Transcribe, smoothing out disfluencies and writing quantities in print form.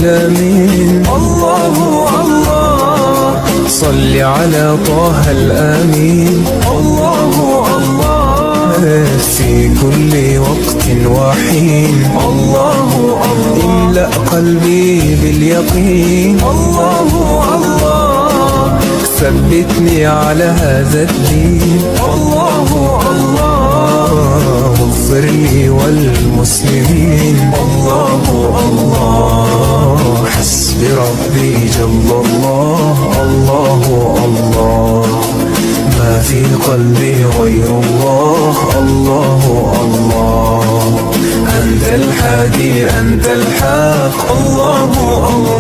الأمين. الله الله صل على طه الأمين. الله الله في كل وقت وحين. الله الله املأ قلبي باليقين. الله الله ثبتني على هذا الدين. الله الله اغفر لي والمسلمين. الله الله حسبي ربي جل الله. الله الله ما في قلبي غير الله. الله الله أنت الحادي أنت الحق. الله الله